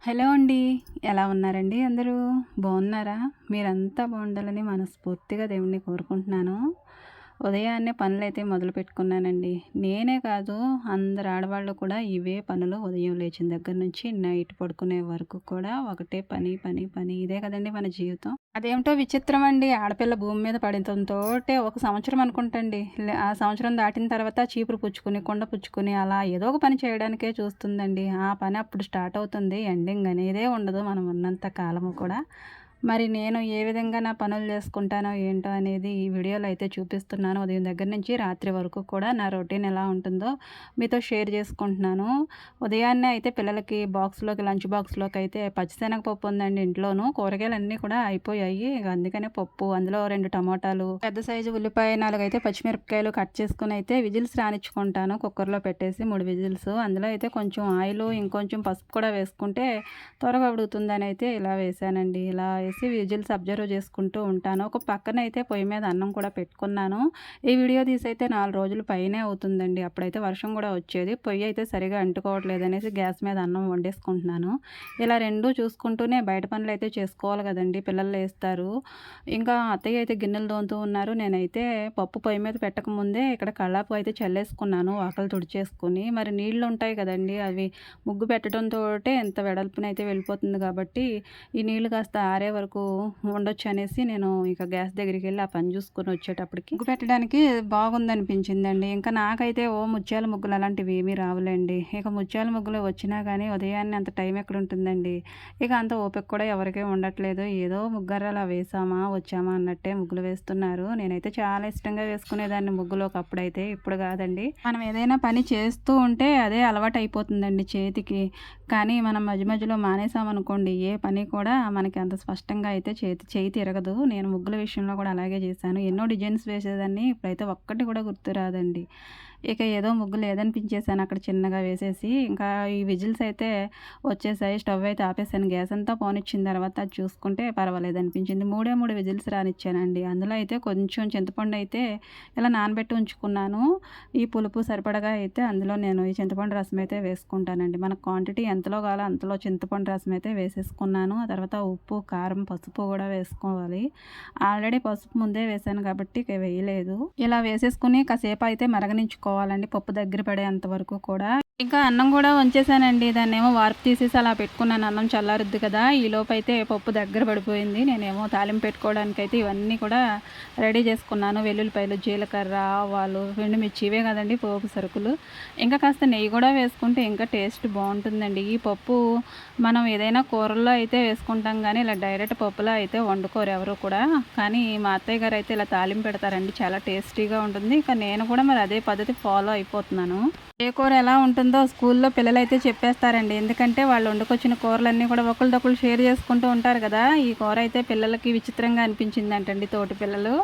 Hello అండి. ఎలా ఉన్నారండి అందరూ? బాగున్నారా? మీరంతా బాగుండాలని మనస్ఫూర్తిగా దేవుడిని కోరుకుంటున్నాను. ఉదయాన్నే పనులైతే మొదలుపెట్టుకున్నానండి. నేనే కాదు, అందరు ఆడవాళ్ళు కూడా ఇవే పనులు. ఉదయం లేచిన దగ్గర నుంచి నైట్ పడుకునే వరకు కూడా ఒకటే పని, పని, పని. ఇదే కదండీ మన జీవితం. అదేమిటో విచిత్రం అండి. ఆడపిల్ల భూమి మీద పడటంతోటే ఒక సంవత్సరం అనుకుంటండి. ఆ సంవత్సరం దాటిన తర్వాత చీపురు పుచ్చుకుని, కుండ పుచ్చుకుని అలా ఏదో ఒక పని చేయడానికే చూస్తుందండి. ఆ పని అప్పుడు స్టార్ట్ అవుతుంది. ఎండింగ్ అనేదే ఉండదు మనం ఉన్నంత కాలము కూడా. మరి నేను ఏ విధంగా నా పనులు చేసుకుంటానో ఏంటో అనేది ఈ వీడియోలో అయితే చూపిస్తున్నాను. ఉదయం దగ్గర నుంచి రాత్రి వరకు కూడా నా రొటీన్ ఎలా ఉంటుందో మీతో షేర్ చేసుకుంటున్నాను. ఉదయాన్నే అయితే పిల్లలకి లంచ్ బాక్స్‌లోకి అయితే పచ్చిశనగపప్పు ఉందండి ఇంట్లోను. కూరగాయలన్నీ కూడా అయిపోయాయి. ఇక అందుకనే పప్పు, అందులో 2 టమోటాలు, పెద్ద సైజు ఉల్లిపాయ, 4 అయితే పచ్చిమిరపకాయలు కట్ చేసుకొని అయితే విజిల్స్ రానిచ్చుకుంటాను కుక్కర్‌లో పెట్టేసి 3 విజిల్స్. అందులో అయితే కొంచెం ఆయిలు, ఇంకొంచెం పసుపు కూడా వేసుకుంటే త్వరగా ఉడుకుతుందని అయితే ఇలా వేశానండి. ఇలా వేసి విజిల్స్ అబ్జర్వ్ చేసుకుంటూ ఉంటాను. ఒక పక్కన అయితే పొయ్యి మీద అన్నం కూడా పెట్టుకున్నాను. ఈ వీడియో తీసైతే 4 రోజులు పైనే అవుతుందండి. అప్పుడైతే వర్షం కూడా వచ్చేది. పొయ్యి అయితే సరిగా అంటుకోవట్లేదు అనేసి గ్యాస్ మీద అన్నం వండేసుకుంటున్నాను. ఇలా రెండూ చూసుకుంటూనే బయట పనులు అయితే చేసుకోవాలి కదండీ! పిల్లలు లేస్తారు. ఇంకా అత్తయ్య అయితే గిన్నెలు తోముతూ ఉన్నారు. నేనైతే పప్పు పొయ్యి మీద పెట్టకముందే ఇక్కడ కల్లాపు అయితే చల్లేసుకున్నాను వాకిలి తుడిచేసుకొని. మరి నీళ్ళు ఉంటాయి కదండీ! అవి ముగ్గు పెట్టడంతోటే ఎంత వెడల్పునైతే వెళ్ళిపోతుంది కాబట్టి ఈ నీళ్ళు కాస్త ఆరే వరకు ఉండొచ్చు అనేసి నేను ఇక గ్యాస్ దగ్గరికి వెళ్ళి ఆ పని చూసుకొని వచ్చేటప్పటికి ముగ్గు పెట్టడానికి బాగుందనిపించిందండి. ఇంకా నాకైతే ముత్యాల ముగ్గులు అలాంటివి ఏమీ రావులేండి. ఇక ముత్యాల ముగ్గులు వచ్చినా కానీ ఉదయాన్నే అంత టైం ఎక్కడ ఉంటుందండి. ఇక అంత ఓపిక కూడా ఎవరికీ ఉండట్లేదు. ఏదో ముగ్గురు అలా వేసామా వచ్చామా అన్నట్టే ముగ్గులు వేస్తున్నారు. నేనైతే చాలా ఇష్టంగా వేసుకునేదాన్ని ముగ్గులు ఒకప్పుడైతే, ఇప్పుడు కాదండి. మనం ఏదైనా పని చేస్తూ ఉంటే అదే అలవాటు అయిపోతుందండి చేతికి. కానీ మనం మధ్య మధ్యలో మానేసామనుకోండి ఏ పని కూడా మనకి అంత స్పష్టంగా అయితే చేయి తిరగదు. నేను ముగ్గుల విషయంలో కూడా అలాగే చేశాను. ఎన్నో డిజైన్స్ వేసేదాన్ని. ఇప్పుడైతే ఒక్కటి కూడా గుర్తు రాదండి. ఇక ఏదో ముగ్గు లేదనిపించేసాను అక్కడ చిన్నగా వేసేసి. ఇంకా ఈ విజిల్స్ అయితే వచ్చేసాయి. స్టవ్ అయితే ఆపేసాను. గ్యాస్ అంతా పోనిచ్చిన తర్వాత అది చూసుకుంటే పర్వాలేదనిపించింది. 3 విజిల్స్ రానిచ్చానండి. అందులో అయితే కొంచెం చింతపండు అయితే ఇలా నానబెట్టి ఉంచుకున్నాను. ఈ పులుపు సరిపడగా అయితే అందులో నేను ఈ చింతపండు రసం అయితే వేసుకుంటానండి. మన క్వాంటిటీ ఎంతలో కావాలో అంతలో చింతపండు రసం అయితే వేసేసుకున్నాను. ఆ తర్వాత ఉప్పు, కారం, పసుపు కూడా వేసుకోవాలి. ఆల్రెడీ పసుపు ముందే వేసాను కాబట్టి ఇక వేయలేదు. ఇలా వేసేసుకుని కాసేపు అయితే మరగనించుకోవాలండి పప్పు దగ్గర పడేంత వరకు కూడా. ఇంకా అన్నం కూడా వంచేసానండి. దాన్నేమో వార్పు తీసేసి అలా పెట్టుకున్నాను. అన్నం చల్లారుద్ది కదా! ఈలోపైతే పప్పు దగ్గర పడిపోయింది. నేనేమో తాలింపు పెట్టుకోవడానికైతే ఇవన్నీ కూడా రెడీ చేసుకున్నాను. వెల్లుల్లిపాయలు, జీలకర్ర, ఆవాలు, ఎండుమిర్చి ఇవే కదండీ పోపు సరుకులు. ఇంకా కాస్త నెయ్యి కూడా వేసుకుంటే ఇంకా టేస్ట్ బాగుంటుందండి. ఈ పప్పు మనం ఏదైనా కూరల్లో అయితే వేసుకుంటాం కానీ ఇలా డైరెక్ట్ పప్పులో అయితే వండుకోరు ఎవరు కూడా. కానీ మా అత్తయ్య గారు అయితే ఇలా తాలింపు పెడతారండి. చాలా టేస్టీగా ఉంటుంది. ఇక నేను కూడా మరి అదే పద్ధతి ఫాలో అయిపోతున్నాను. ఏ కూర ఎలా ఉంటుందో స్కూల్లో పిల్లలైతే చెప్పేస్తారండి. ఎందుకంటే వాళ్ళు వండుకొచ్చిన కూరలన్నీ కూడా ఒకళ్ళదొకళ్ళు షేర్ చేసుకుంటూ ఉంటారు కదా! ఈ కూర అయితే పిల్లలకి విచిత్రంగా అనిపించిందంటండి తోటి పిల్లలు.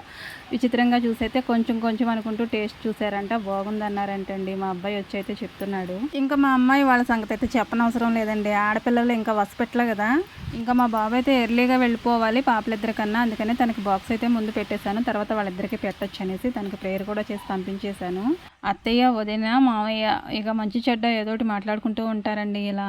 విచిత్రంగా చూసైతే కొంచెం కొంచెం అనుకుంటూ టేస్ట్ చూసారంట. బాగుందన్నారంటండి. మా అబ్బాయి వచ్చి అయితే చెప్తున్నాడు. ఇంకా మా అమ్మాయి వాళ్ళ సంగతి అయితే చెప్పనవసరం లేదండి. ఆడపిల్లలు ఇంకా వసపెట్టలే కదా! ఇంకా మా బాబు అయితే ఎర్లీగా వెళ్ళిపోవాలి పాపలిద్దరికన్నా. అందుకని తనకి బాక్స్ అయితే ముందు పెట్టేశాను. తర్వాత వాళ్ళిద్దరికీ పెట్టొచ్చు అనేసి తనకి ప్రేయర్ కూడా చేసి పంపించేశాను. అత్తయ్య, వదిన, మామయ్య ఇక మంచి చెడ్డ ఏదోటి మాట్లాడుకుంటూ ఉంటారండి ఇలా.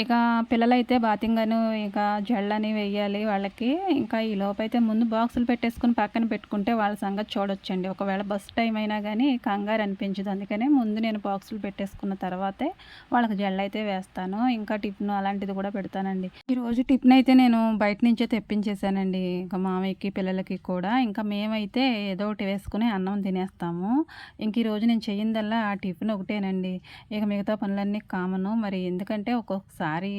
ఇక పిల్లలైతే బాతింగను ఇక జళ్ళని వెయ్యాలి వాళ్ళకి. ఇంకా ఈ లోపైతే ముందు బాక్సులు పెట్టేసుకుని పక్కన పెట్టుకుంటే వాళ్ళ సంగతి చూడొచ్చండి. ఒకవేళ బస్ టైం అయినా కానీ కంగారు అనిపించదు. అందుకనే ముందు నేను బాక్సులు పెట్టేసుకున్న తర్వాతే వాళ్ళకి జళ్ళైతే వేస్తాను. ఇంకా టిఫిన్ అలాంటిది కూడా పెడతానండి. ఈరోజు టిఫిన్ అయితే నేను బయట నుంచే తెప్పించేసానండి. ఇంకా మామయ్యకి, పిల్లలకి కూడా. ఇంకా మేమైతే ఏదో ఒకటి వేసుకుని అన్నం తినేస్తాము. ఇంక ఈరోజు నేను చెయ్యిందల్లా ఆ టిఫిన్ ఒకటేనండి. ఇక మిగతా పనులన్నీ కామను. మరి ఎందుకంటే ఒక్కొక్కసారి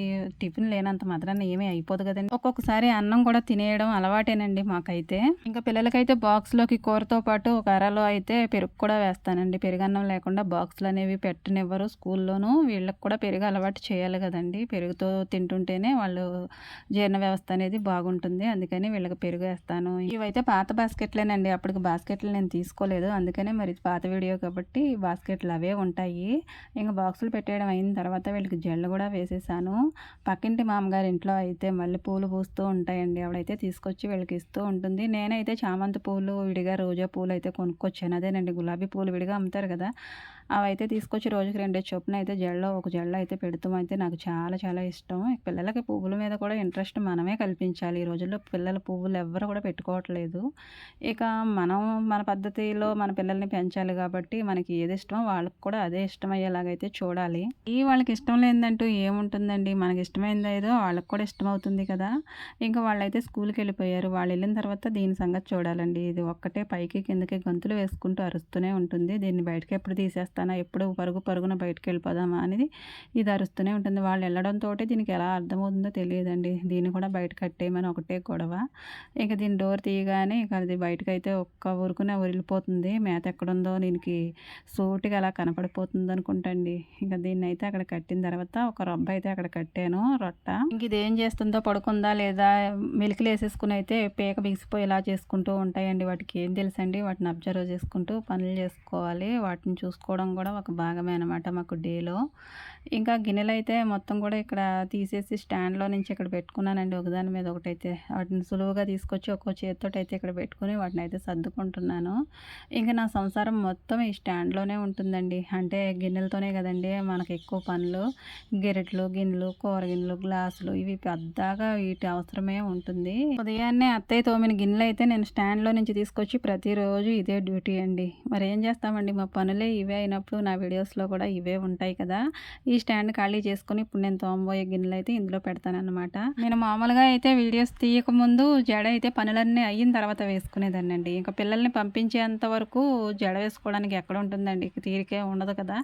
టిఫిన్ లేనంత మాత్రాన ఏమీ అయిపోదు కదండి. ఒక్కొక్కసారి అన్నం కూడా తినేయడం అలవాటేనండి మాకైతే. ఇంకా పిల్లలకైతే బాక్స్‌లోకి కూరతో పాటు ఒక అరలో అయితే పెరుగు కూడా వేస్తానండి. పెరుగన్నం లేకుండా బాక్స్‌లు అనేవి పెట్టనివ్వరు స్కూల్లోనూ. వీళ్ళకి కూడా పెరుగు అలవాటు చేయాలి కదండీ! పెరుగుతో తింటుంటేనే వాళ్ళు జీర్ణ వ్యవస్థ అనేది బాగుంటుంది. అందుకని వీళ్ళకి పెరుగు వేస్తాను. ఇవైతే పాత బాస్కెట్లేనండి. అప్పటికి బాస్కెట్లు నేను తీసుకోలేదు. అందుకనే మరి పాత వీడియో కాబట్టి బాస్కెట్లు అవే ఉంటాయి. ఇంక బాక్సులు పెట్టేయడం అయిన తర్వాత వీళ్ళకి జెల్లు కూడా వేసేసాను. పక్కింటి మామగారి ఇంట్లో అయితే మళ్ళీ పూలు పూస్తూ ఉంటాయండి. ఆవిడైతే తీసుకొచ్చి వీళ్ళకి ఇస్తూ ఉంటుంది. నేనైతే చామంతి పూలు విడిగా, రోజా పూలు అయితే కొనుక్కొచ్చాను. అదేనండి గులాబీ పూలు విడిగా అమ్ముతారు కదా! అవైతే తీసుకొచ్చి రోజుకి 2 చొప్పున అయితే ఒక జడలో అయితే పెడుతూ అయితే నాకు చాలా చాలా ఇష్టం. పిల్లలకి పువ్వుల మీద కూడా ఇంట్రెస్ట్ మనమే కల్పించాలి. ఈ రోజుల్లో పిల్లలు పువ్వులు ఎవ్వరు కూడా పెట్టుకోవట్లేదు. ఇక మనం మన పద్ధతిలో మన పిల్లల్ని పెంచాలి కాబట్టి మనకి ఏది ఇష్టమో వాళ్ళకి కూడా అదే ఇష్టమయ్యేలాగైతే చూడాలి. వాళ్ళకి ఇష్టం లేనిదంటూ ఏముంటుందండి. మనకి ఇష్టమైంది ఏదో వాళ్ళకి కూడా ఇష్టమవుతుంది కదా! ఇంకా వాళ్ళైతే స్కూల్‌కెళ్ళిపోయారు. వాళ్ళెళ్ళిన తర్వాత దీని సంగతి చూడాలండి. ఇది ఒక్కటే పైకి కిందకి గంతులు వేసుకుంటూ అరుస్తూనే ఉంటుంది. దీన్ని బయటకి ఎప్పుడు తీసేస్తానా? ఎప్పుడు పరుగు పరుగున బయటికెళ్ళిపోదామా అనేది ఇది అరుస్తూనే ఉంటుంది. వాళ్ళు ఎళ్ళడంతోటి దీనికి ఎలా అర్థమవుతుందో తెలియదండి. దీన్ని కూడా బయట కట్టేయమని ఒకటే గొడవ. ఇక దీని డోర్ తీయగానే ఇక అది బయటకైతే ఒక్క ఉరుకున ఉరిలిపోతుంది. మేత ఎక్కడుందో దీనికి సూటిగా అలా కనపడిపోతుందనుకుంటండి. ఇక దీన్నైతే అక్కడ కట్టిన తర్వాత ఒక రొబ్బ అయితే అక్కడ కట్టాను రొట్ట. ఇంక ఇదేం చేస్తుందో పడుకుందా లేదా మెలికలేసేసుకుని అయితే పీక బిగిసిపోయి ఇలా చేసుకుంటూ ఉంటాయండి. వాటికి ఏం తెలుసండి. వాటిని అబ్జర్వ్ చేసుకుంటూ పనులు చేసుకోవాలి. వాటిని చూసుకోవడం కూడా ఒక భాగమే అనమాట మాకు డేలో. ఇంకా గిన్నెలైతే మొత్తం కూడా ఇక్కడ తీసేసి స్టాండ్‌లో నుంచి ఇక్కడ పెట్టుకున్నానండి. ఒకదాని మీద ఒకటైతే. వాటిని సులువుగా తీసుకొచ్చి ఒక్కో చేత్తోటైతే ఇక్కడ పెట్టుకొని వాటినైతే సర్దుకుంటున్నాను. ఇంక నా సంసారం మొత్తం ఈ స్టాండ్‌లోనే ఉంటుందండి. అంటే గిన్నెలతోనే కదండీ మనకు ఎక్కువ పనులు. గెరిట్లు, గిన్నెలు, కూర గిన్నెలు, గ్లాసులు ఇవి పెద్దగా వీటి అవసరమే ఉంటుంది. ఉదయాన్నే అత్తయ్య తోమిన గిన్నెలైతే నేను స్టాండ్‌లో నుంచి తీసుకొచ్చి ప్రతిరోజు ఇదే డ్యూటీ అండి. మరేం చేస్తామండి మా పనులే ఇవే అయినప్పుడు నా వీడియోస్‌లో కూడా ఇవే ఉంటాయి కదా! ఈ స్టాండ్ ఖాళీ చేసుకొని ఇప్పుడు నేను తోమబోయే గిన్నెలైతే ఇందులో పెడతాననమాట. నేను మామూలుగా అయితే వీడియోస్ తీయకముందు జడ అయితే పనులన్నీ అయిన తర్వాత వేసుకునేదాన్నండి. ఇంకా పిల్లల్ని పంపించేంత వరకు జడ వేసుకోవడానికి ఎక్కడ ఉంటుందండి. తీరికే ఉండదు కదా!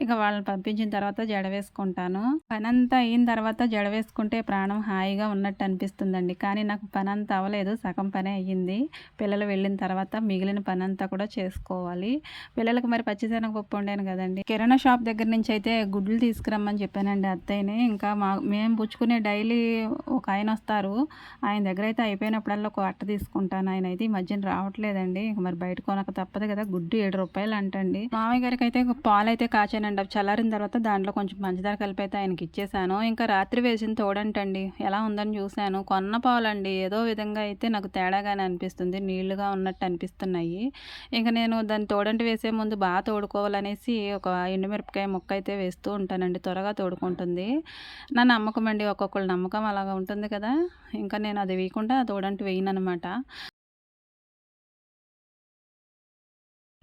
ఇక వాళ్ళని పంపించిన తర్వాత జడ వేసుకుంటాను. పనంతా అయిన తర్వాత జడ వేసుకుంటే ప్రాణం హాయిగా ఉన్నట్టు అనిపిస్తుందండి. కానీ నాకు పనంతా అవ్వలేదు. సగం పనే అయ్యింది. పిల్లలు వెళ్ళిన తర్వాత మిగిలిన పనంతా కూడా చేసుకోవాలి. పిల్లలకు మరి పచ్చిశనగపప్పు వండాను కదండీ. కిరాణా షాప్ దగ్గర నుంచి అయితే గుడ్లు తీసుకురమ్మని చెప్పానండి అత్తయ్యని. ఇంకా మేము పుచ్చుకునే డైలీ ఒక ఆయన వస్తారు. ఆయన దగ్గర అయితే అయిపోయినప్పుడల్లా ఒక అట్ట తీసుకుంటాను. ఆయన అయితే ఈ మధ్యన రావట్లేదండి. ఇంక మరి బయట కొనక తప్పదు కదా! గుడ్డు ₹7 అంటండి. మామయ్య గారికి అయితే పాలైతే కాచానండి. అవి చల్లారిన తర్వాత దాంట్లో కొంచెం పంచదార కలిపి అయితే ఆయనకి ఇచ్చేసాను. ఇంకా రాత్రి వేసిన తోడంటండి. ఎలా ఉందని చూశాను. కొన్న పాలండి. ఏదో విధంగా అయితే నాకు తేడాగానే అనిపిస్తుంది. నీళ్లుగా ఉన్నట్టు అనిపిస్తున్నాయి. ఇంక నేను దాన్ని తోడంటి వేసే ముందు బాగా తోడుకోవాలనేసి ఒక ఎండుమిరపకాయ ముక్క అయితే వేస్తూ ఉంటానండి. త్వరగా తోడుకుంటుంది. నా నమ్మకం అండి. ఒక్కొక్కళ్ళ నమ్మకం అలాగా ఉంటుంది కదా! ఇంకా నేను అది వేయకుండా తోడంటి వేయననమాట.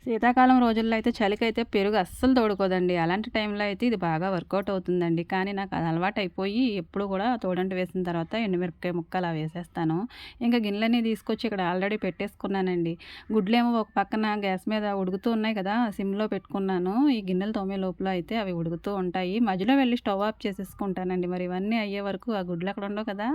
శీతాకాలం రోజుల్లో అయితే చలికైతే పెరుగు అస్సలు తోడుకోదండి. అలాంటి టైంలో అయితే ఇది బాగా వర్కౌట్ అవుతుందండి. కానీ నాకు అది అలవాటయిపోయి ఎప్పుడు కూడా తోడంటి వేసిన తర్వాత ఎండుమిరపకాయ ముక్క అలా వేసేస్తాను. ఇంకా గిన్నెలన్నీ తీసుకొచ్చి ఇక్కడ ఆల్రెడీ పెట్టేసుకున్నానండి. గుడ్లేమో ఒక పక్కన గ్యాస్ మీద ఉడుకుతూ ఉన్నాయి కదా! సిమ్‌లో పెట్టుకున్నాను. ఈ గిన్నెలు తోమే లోపల అయితే అవి ఉడుకుతూ ఉంటాయి. మధ్యలో వెళ్లి స్టవ్ ఆఫ్ చేసేసుకుంటానండి. మరి ఇవన్నీ అయ్యే వరకు ఆ గుడ్లు అక్కడ ఉండవు కదా!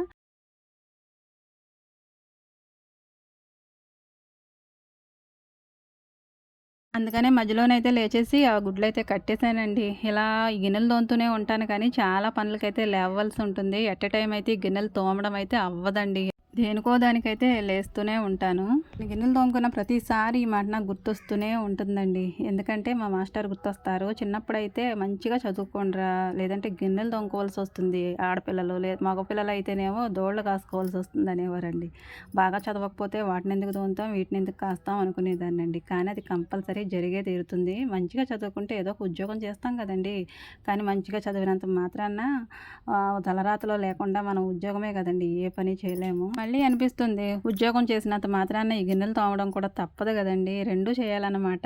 అందుకనే మధ్యలోనైతే లేచేసి ఆ గుడ్లయితే కట్టేసానండి. ఇలా ఈ గిన్నెలు తోముతూనే ఉంటాను కానీ చాలా పనులకైతే లేవవలసి ఉంటుంది. ఎట్ ఎ టైమ్ అయితే ఈ గిన్నెలు తోమడం అయితే అవ్వదండి. దేనికో దానికైతే లేస్తూనే ఉంటాను. గిన్నెలు తోముకున్న ప్రతిసారి ఈ మాట నాకు గుర్తొస్తూనే ఉంటుందండి. ఎందుకంటే మా మాస్టర్ గుర్తొస్తారు. చిన్నప్పుడైతే మంచిగా చదువుకోండిరా లేదంటే గిన్నెలు తోముకోవాల్సి వస్తుంది ఆడపిల్లలు మగపిల్లలు అయితేనేమో దోళ్ళు కాసుకోవాల్సి వస్తుంది అనేవారండి. బాగా చదవకపోతే వాటిని ఎందుకు తోముతాం వీటిని ఎందుకు కాస్తాం అనుకునేదాన్నండి. కానీ అది కంపల్సరీ జరిగే తీరుతుంది. మంచిగా చదువుకుంటే ఏదో ఒక ఉద్యోగం చేస్తాం కదండి. కానీ మంచిగా చదివినంత మాత్రాన తలరాతలో లేకుండా మనం ఉద్యోగమే కదండి ఏ పని చేయలేము. మళ్ళీ అనిపిస్తుంది ఉద్యోగం చేసినంత మాత్రాన ఈ గిన్నెలు తోమడం కూడా తప్పదు కదండి. 2 చేయాలన్నమాట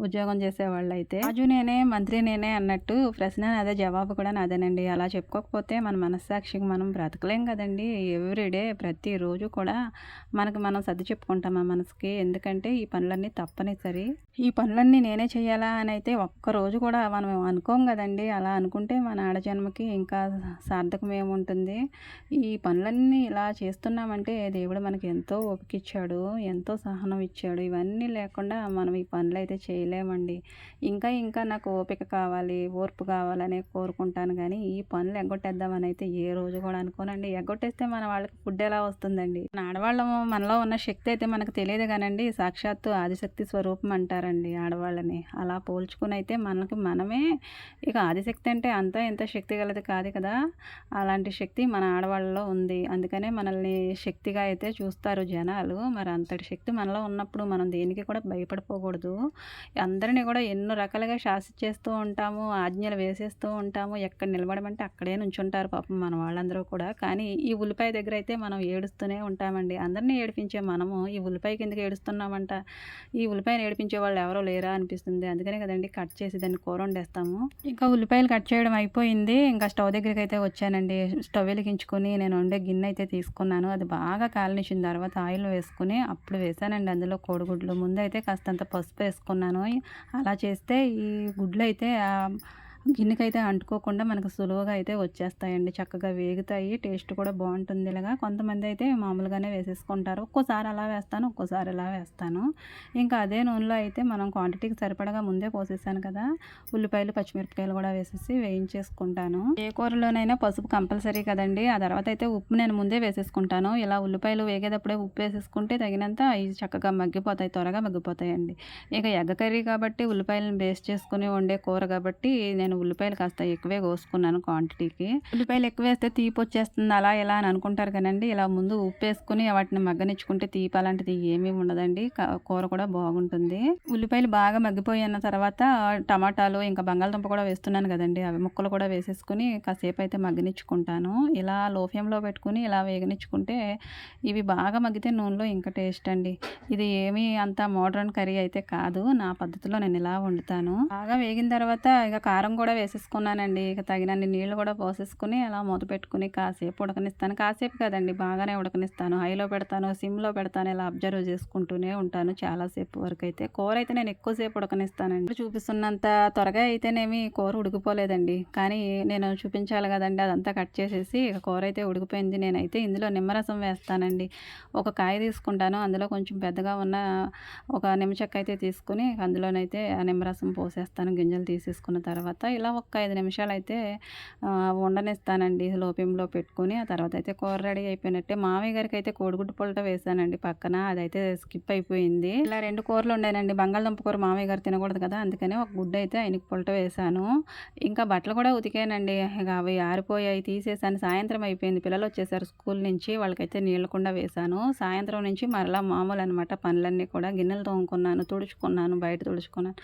ఉద్యోగం చేసేవాళ్ళైతే. రాజు నేనే మంత్రి నేనే అన్నట్టు ప్రశ్న నాదే జవాబు కూడా నాదేనండి. అలా చెప్పుకోకపోతే మన మనస్సాక్షికి మనం బ్రతకలేం కదండి. ఎవ్రీడే ప్రతిరోజు కూడా మనం సర్ది చెప్పుకుంటాం ఆ మనసుకి. ఎందుకంటే ఈ పనులన్నీ తప్పనిసరి. ఈ పనులన్నీ నేనే చేయాలా అని అయితే ఒక్కరోజు కూడా మనం అనుకోం కదండి. అలా అనుకుంటే మన ఆడజన్మకి ఇంకా సార్థకం ఏముంటుంది. ఈ పనులన్నీ ఇలా చేస్తున్నామంటే దేవుడు మనకి ఎంతో ఓపిక ఇచ్చాడు. ఎంతో సహనం ఇచ్చాడు. ఇవన్నీ లేకుండా మనం ఈ పనులు అయితే చేయలేమండి. ఇంకా నాకు ఓపిక కావాలి, ఓర్పు కావాలని కోరుకుంటాను కానీ ఈ పనులు ఎగ్గొట్టేద్దామని అయితే ఏ రోజు కూడా అనుకోనండి. ఎగ్గొట్టేస్తే మన వాళ్ళకి ఫుడ్ ఎలా వస్తుందండి. మన ఆడవాళ్ళము మనలో ఉన్న శక్తి అయితే మనకు తెలియదు కానండి. సాక్షాత్తు ఆదిశక్తి స్వరూపం అంటారండి ఆడవాళ్ళని. అలా పోల్చుకుని అయితే మనమే ఇక ఆదిశక్తి అంటే అంతా ఎంత శక్తి గలది కాదు కదా! అలాంటి శక్తి మన ఆడవాళ్ళలో ఉంది. అందుకనే మనల్ని శక్తిగా అయితే చూస్తారు జనాలు. మరి అంతటి శక్తి మనలో ఉన్నప్పుడు మనం దేనికి కూడా భయపడిపోకూడదు. అందరిని కూడా ఎన్నో రకాలుగా శాసిచ్చేస్తూ ఉంటాము. ఆజ్ఞలు వేసేస్తూ ఉంటాము. ఎక్కడ నిలబడమంటే అక్కడే నుంచుంటారు పాపం మన వాళ్ళందరూ కూడా. కానీ ఈ ఉల్లిపాయ దగ్గర అయితే మనం ఏడుస్తూనే ఉంటామండి. అందరిని ఏడిపించే మనము ఈ ఉల్లిపాయకి ఎందుకు ఏడుస్తున్నామంట? ఈ ఉల్లిపాయని ఏడిపించే వాళ్ళు ఎవరో లేరా అనిపిస్తుంది. అందుకనే కదండీ కట్ చేసి దాన్ని కూర వండేస్తాము. ఇంకా ఉల్లిపాయలు కట్ చేయడం అయిపోయింది. ఇంకా స్టవ్ దగ్గరికి అయితే వచ్చానండి. స్టవ్ వెలిగించుకొని నేను వండే గిన్నె అయితే తీసుకున్నాను. అది బాగా కాలనిచ్చిన తర్వాత ఆయిల్ వేసుకొని అప్పుడు వేసానండి అందులో కోడిగుడ్లు. ముందైతే కాస్తంత పసుపు వేసుకున్నాను. అలా చేస్తే ఈ గుడ్లు అయితే గిన్నెకైతే అంటుకోకుండా మనకు సులువుగా అయితే వచ్చేస్తాయండి. చక్కగా వేగుతాయి. టేస్ట్ కూడా బాగుంటుంది. ఇలాగా కొంతమంది అయితే మామూలుగానే వేసేసుకుంటారు. ఒక్కోసారి అలా వేస్తాను, ఒక్కోసారి ఇలా వేస్తాను. ఇంకా అదే నూనెలో అయితే మనం క్వాంటిటీకి సరిపడగా ముందే పోసేసాను కదా, ఉల్లిపాయలు పచ్చిమిరపకాయలు కూడా వేసేసి వేయించేసుకుంటాను. ఏ కూరలోనైనా పసుపు కంపల్సరీ కదండి. ఆ తర్వాత అయితే ఉప్పు నేను ముందే వేసేసుకుంటాను. ఇలా ఉల్లిపాయలు వేగేటప్పుడే ఉప్పు వేసేసుకుంటే తగినంత ఇవి చక్కగా మగ్గిపోతాయి, త్వరగా మగ్గిపోతాయండి. ఇక ఎగ్గ కర్రీ కాబట్టి ఉల్లిపాయలను బేస్ చేసుకుని వండే కూర కాబట్టి నేను ఉల్లిపాయలు కాస్త ఎక్కువే కోసుకున్నాను క్వాంటిటీకి. ఉల్లిపాయలు ఎక్కువ వేస్తే తీపి వచ్చేస్తుంది అలా ఇలా అని అనుకుంటారు కదండి. ఇలా ముందు ఉప్పు వేసుకుని వాటిని మగ్గనిచ్చుకుంటే తీపి అలాంటిది ఏమీ ఉండదండి. కూర కూడా బాగుంటుంది. ఉల్లిపాయలు బాగా మగ్గిపోయిన తర్వాత టమాటాలు ఇంకా బంగాళదుంప కూడా వేస్తున్నాను కదండి, అవి ముక్కలు కూడా వేసేసుకుని కాసేపు అయితే మగ్గనిచ్చుకుంటాను. ఇలా లో ఫ్లేమ్లో పెట్టుకుని ఇలా వేగనిచ్చుకుంటే ఇవి బాగా మగ్గితే నూనెలో ఇంకా టేస్ట్ అండి. ఇది ఏమీ అంత మోడ్రన్ కర్రీ అయితే కాదు. నా పద్ధతిలో నేను ఇలా వండుతాను. బాగా వేగిన తర్వాత ఇక కారం కూడా వేసేసుకున్నానండి. ఇక తగినన్ని నీళ్ళు కూడా పోసేసుకుని అలా మూత పెట్టుకుని కాసేపు ఉడకనిస్తాను. కాసేపు కదండి, బాగానే ఉడకనిస్తాను. హైలో పెడతాను, సిమ్లో పెడతాను, ఇలా అబ్జర్వ్ చేసుకుంటూనే ఉంటాను చాలాసేపు వరకు. అయితే కూర అయితే నేను ఎక్కువసేపు ఉడకనిస్తానండి. చూపిస్తున్నంత త్వరగా అయితేనేమి కూర ఉడికిపోలేదండి. కానీ నేను చూపించాలి కదండి, అదంతా కట్ చేసేసి ఇక కూర అయితే ఉడికిపోయింది. నేనైతే ఇందులో నిమ్మరసం వేస్తానండి. ఒక కాయ తీసుకుంటాను, అందులో కొంచెం పెద్దగా ఉన్న ఒక నిమ్మచెక్క అయితే తీసుకుని అందులోనైతే ఆ నిమ్మరసం పోసేస్తాను గింజలు తీసేసుకున్న తర్వాత. ఇలా ఒక 5 నిమిషాలు అయితే ఉండనిస్తానండి లో ఫ్లేమ్లో పెట్టుకొని. ఆ తర్వాత అయితే కూర రెడీ అయిపోయినట్టే. మామయ్య గారికి అయితే కోడిగుడ్డు పుల్ట వేసానండి పక్కన, అదైతే స్కిప్ అయిపోయింది. ఇలా 2 కూరలు ఉండేనండి. బంగాళదుంప కూర మామయ్య గారు తినకూడదు కదా, అందుకని ఒక గుడ్డు అయితే ఆయనకి పుల్ట వేసాను. ఇంకా బట్టలు కూడా ఉతికానండి. ఇక అవి ఆరిపోయాయి, తీసేసాను. సాయంత్రం అయిపోయింది, పిల్లలు వచ్చేసారు స్కూల్ నుంచి. వాళ్ళకైతే నీళ్ళు కుండా వేసాను. సాయంత్రం నుంచి మరలా మామూలు అనమాట పనులన్నీ కూడా. గిన్నెలు తోముకున్నాను, తుడుచుకున్నాను, బయట తుడుచుకున్నాను.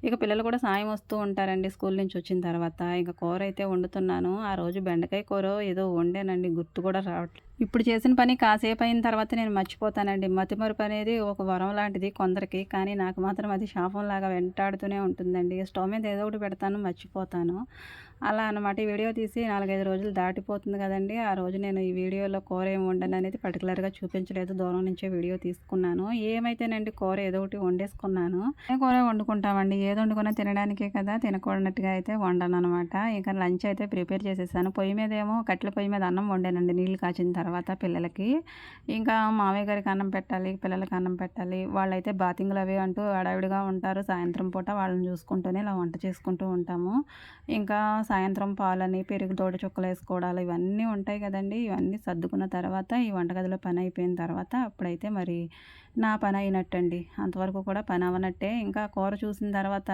ఇక పిల్లలు కూడా సాయం వస్తూ ఉంటారండి స్కూల్ నుంచి వచ్చిన తర్వాత. ఇక కూర అయితే వండుతున్నాను. ఆ రోజు బెండకాయ కూర ఏదో వండానండి, గుర్తు కూడా రావట్లేదు. ఇప్పుడు చేసిన పని కాసేపు అయిన తర్వాత నేను మర్చిపోతానండి. మతిమరుపు అనేది ఒక వరం లాంటిది కొందరికి, కానీ నాకు మాత్రం అది శాపంలాగా వెంటాడుతూనే ఉంటుందండి. స్టవ్ మీద ఏదో ఒకటి పెడతాను, మర్చిపోతాను. అలా అనమాట. ఈ వీడియో తీసి 4-5 రోజులు దాటిపోతుంది కదండి. ఆ రోజు నేను ఈ వీడియోలో కూర ఏమి వండాను అనేది పర్టికులర్గా చూపించలేదు, దూరం నుంచే వీడియో తీసుకున్నాను. ఏమైతేనండి కూర ఏదో ఒకటి వండేసుకున్నాను. కూర వండుకుంటామండి, ఏది వండుకున్నా తినడానికే కదా, తినకూడనట్టుగా అయితే వండను అనమాట. ఇక లంచ్ అయితే ప్రిపేర్ చేసేసాను. పొయ్యి మీద ఏమో కట్టెల పొయ్యి మీద అన్నం వండానండి నీళ్ళు కాచిన తర్వాత పిల్లలకి. ఇంకా మామయ్య గారికి అన్నం పెట్టాలి, పిల్లలకి అన్నం పెట్టాలి. వాళ్ళైతే బాతింగ్లు అవి అంటూ హడావిడిగా ఉంటారు. సాయంత్రం పూట వాళ్ళని చూసుకుంటూనే ఇలా వంట చేసుకుంటూ ఉంటాము. ఇంకా సాయంత్రం పాలని, పెరుగు, తోడు చుక్కలు వేసుకోవడాలు ఇవన్నీ ఉంటాయి కదండి. ఇవన్నీ సర్దుకున్న తర్వాత ఈ వంటగదిలో పని అయిపోయిన తర్వాత అప్పుడైతే మరి నా పని అయినట్టండి. అంతవరకు కూడా పని అవ్వనట్టే. ఇంకా కూర చూసిన తర్వాత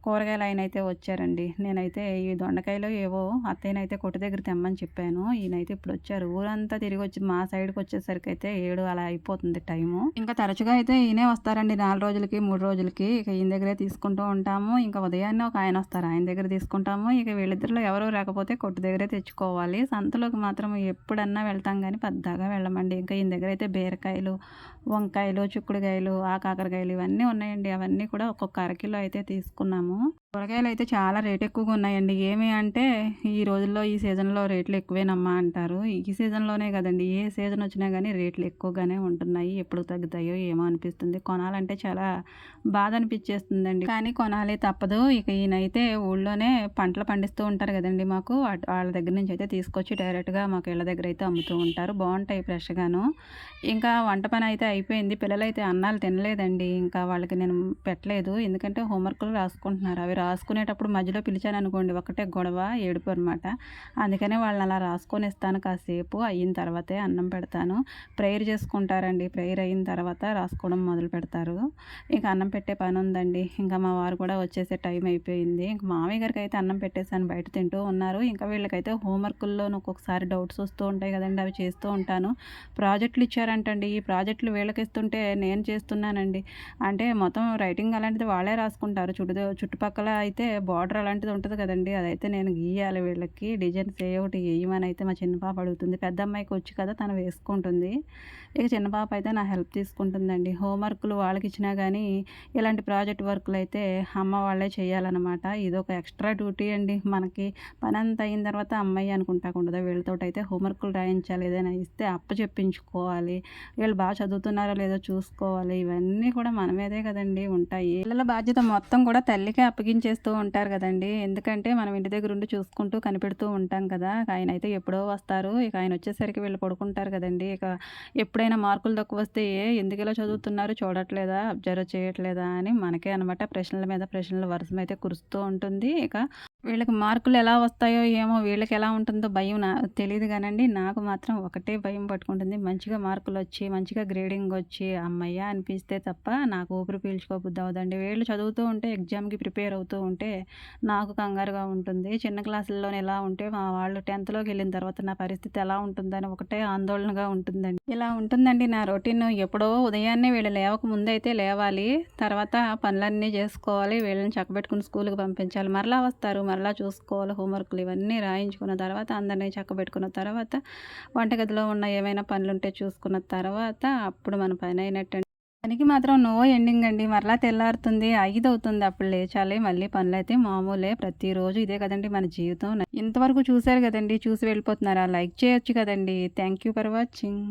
కూరగాయలు ఆయన అయితే వచ్చారండి. నేనైతే ఈ దొండకాయలు ఏవో అత్తయ్యనైతే కొట్టు దగ్గర తెమ్మని చెప్పాను. ఈయనైతే ఇప్పుడు వచ్చారు. ఊరంతా తిరిగి వచ్చి మా సైడ్కి వచ్చేసరికి అయితే 7 అలా అయిపోతుంది టైము. ఇంకా తరచుగా అయితే ఈయనే వస్తారండి 4 రోజులకి 3 రోజులకి. ఇక ఈయన దగ్గరే తీసుకుంటూ ఉంటాము. ఇంకా ఉదయాన్నే ఒక ఆయన వస్తారు, ఆయన దగ్గర తీసుకుంటాము. ఇక వీళ్ళిద్దరిలో ఎవరు రాకపోతే కొట్టు దగ్గరే తెచ్చుకోవాలి. సంతలోకి మాత్రం ఎప్పుడన్నా వెళ్తాం కానీ పెద్దగా వెళ్ళమండి. ఇంకా ఈయన దగ్గర అయితే బీరకాయలు, వంకాయలు, చిక్కుడుకాయలు, కాకరకాయలు ఇవన్నీ ఉన్నాయండి. అవన్నీ కూడా ఒక్కొక్క అరకిలో అయితే తీసుకున్నాము. కూరగాయలు అయితే చాలా రేట్ ఎక్కువగా ఉన్నాయండి. ఏమి అంటే ఈ రోజుల్లో ఈ సీజన్లో రేట్లు ఎక్కువేనమ్మా అంటారు. ఈ సీజన్లోనే కదండి, ఏ సీజన్ వచ్చినా కానీ రేట్లు ఎక్కువగానే ఉంటున్నాయి. ఎప్పుడు తగ్గుతాయో ఏమో అనిపిస్తుంది. కొనాలంటే చాలా బాధ అనిపించేస్తుందండి, కానీ కొనాలి తప్పదు. ఇక ఈయనైతే ఊళ్ళోనే పంటలు పండిస్తూ ఉంటారు కదండి మాకు, వాళ్ళ దగ్గర నుంచి అయితే తీసుకొచ్చి డైరెక్ట్గా మాకు ఇళ్ళ దగ్గర అయితే అమ్ముతూ ఉంటారు. బాగుంటాయి ఫ్రెష్గాను. ఇంకా వంట పని అయితే అయిపోయింది. పిల్లలైతే అన్నాలు తినలేదండి. ఇంకా వాళ్ళకి నేను పెట్టలేదు, ఎందుకంటే హోంవర్క్లు రాసుకుంటున్నారు. అవి రాసుకునేటప్పుడు మధ్యలో పిలిచాననుకోండి ఒకటే గొడవ, ఏడుపు అనమాట. అందుకనే వాళ్ళని అలా రాసుకొని ఇస్తాను కాసేపు. అయిన తర్వాతే అన్నం పెడతాను. ప్రేయర్ చేసుకుంటారండి. ప్రేయర్ అయిన తర్వాత రాసుకోవడం మొదలు పెడతారు. ఇక అన్నం పెట్టే పని ఉందండి. ఇంకా మా వారు కూడా వచ్చేసే టైం అయిపోయింది. ఇంక మామయ్య గారికి అయితే అన్నం పెట్టేసాను, బయట తింటూ ఉన్నారు. ఇంకా వీళ్ళకైతే హోంవర్కుల్లోనూ ఒక్కొక్కసారి డౌట్స్ వస్తూ ఉంటాయి కదండి, అవి చేస్తూ ఉంటాను. ప్రాజెక్టులు ఇచ్చారంటండి. ఈ ప్రాజెక్టులు వీళ్ళకి ఇస్తుంటే నేను చేస్తున్నానండి. అంటే మొత్తం రైటింగ్ అలాంటిది వాళ్ళే రాసుకుంటారు. చుట్టుపక్కల అయితే బార్డర్ అలాంటిది ఉంటుంది కదండి, అదైతే నేను గీయాలి. వీళ్ళకి డిజైన్స్ ఏ ఒకటి వేయమని అయితే మా చిన్న పాప అడుగుతుంది. పెద్ద అమ్మాయికి వచ్చి కదా, తను వేసుకుంటుంది. ఇక చిన్న పాప అయితే నా హెల్ప్ తీసుకుంటుందండి. హోంవర్కులు వాళ్ళకి ఇచ్చినా కానీ ఇలాంటి ప్రాజెక్ట్ వర్కులు అయితే అమ్మ వాళ్ళే చేయాలన్నమాట. ఇదొక ఎక్స్ట్రా డ్యూటీ అండి మనకి. పని అంతా అయిన తర్వాత అమ్మాయి అనుకుంటాకుండా వీళ్ళతోటైతే హోంవర్కులు రాయించాలి. ఏదైనా ఇస్తే చెప్పించుకోవాలి. వీళ్ళు బాగా చదువుతున్నారో లేదో చూసుకోవాలి. ఇవన్నీ కూడా మన మీదే కదండి ఉంటాయి. పిల్లల బాధ్యత మొత్తం కూడా తల్లికే అప్పగించేస్తూ ఉంటారు కదండి. ఎందుకంటే మనం ఇంటి దగ్గర ఉండి చూసుకుంటూ కనిపెడుతూ ఉంటాం కదా. ఆయన అయితే ఎప్పుడో వస్తారు. ఇక ఆయన వచ్చేసరికి వీళ్ళు పడుకుంటారు కదండి. ఇక ఎప్పుడైనా మార్కులు తక్కువ వస్తే ఎందుకు ఇలా చదువుతున్నారు, చూడట్లేదా, అబ్జర్వ్ చేయట్లేదా అని మనకే అనమాట ప్రశ్నల మీద ప్రశ్నలు వర్షమైతే కురుస్తూ ఉంటుంది. ఇక వీళ్ళకి మార్కులు ఎలా వస్తాయో ఏమో, వీళ్ళకి ఎలా ఉంటుందో భయం తెలీదు కానండి. నాకు మాత్రం ఒకటే భయం పట్టుకుంటుంది. మంచిగా మార్కులు వచ్చి మంచిగా గ్రేడింగ్ వచ్చి అమ్మయ్య అనిపిస్తే తప్ప నాకు ఊపిరి పీల్చుకోబుద్ది అవ్వదండి. వీళ్ళు చదువుతూ ఉంటే, ఎగ్జామ్కి ప్రిపేర్ అవుతూ ఉంటే నాకు కంగారుగా ఉంటుంది. చిన్న క్లాసుల్లోనే ఎలా ఉంటే మా వాళ్ళు 10థ్లోకి వెళ్ళిన తర్వాత నా పరిస్థితి ఎలా ఉంటుందని ఒకటే ఆందోళనగా ఉంటుందండి. ఇలా ఉంటుందండి నా రొటీన్. ఎప్పుడో ఉదయాన్నే వీళ్ళు లేవక ముందైతే లేవాలి. తర్వాత పనులన్నీ చేసుకోవాలి. వీళ్ళని చక్కబెట్టుకుని స్కూల్కి పంపించాలి. మరలా వస్తారు, మరలా చూసుకోవాలి. హోంవర్క్లు ఇవన్నీ రాయించుకున్న తర్వాత అందరినీ చక్కబెట్టుకున్న తర్వాత వంటగదిలో ఉన్న ఏమైనా పనులుంటే చూసుకున్న తర్వాత అప్పుడు మన పని అయినట్టు. పనికి మాత్రం నో ఎండింగ్ అండి. మరలా తెల్లారుతుంది, 5 అవుతుంది, అప్పుడు లేచాలి. మళ్ళీ పనులైతే మామూలే. ప్రతిరోజు ఇదే కదండి మన జీవితం. ఇంతవరకు చూశారు కదండి, చూసి వెళ్ళిపోతున్నారా? లైక్ చేయొచ్చు కదండి. Thank you for watching.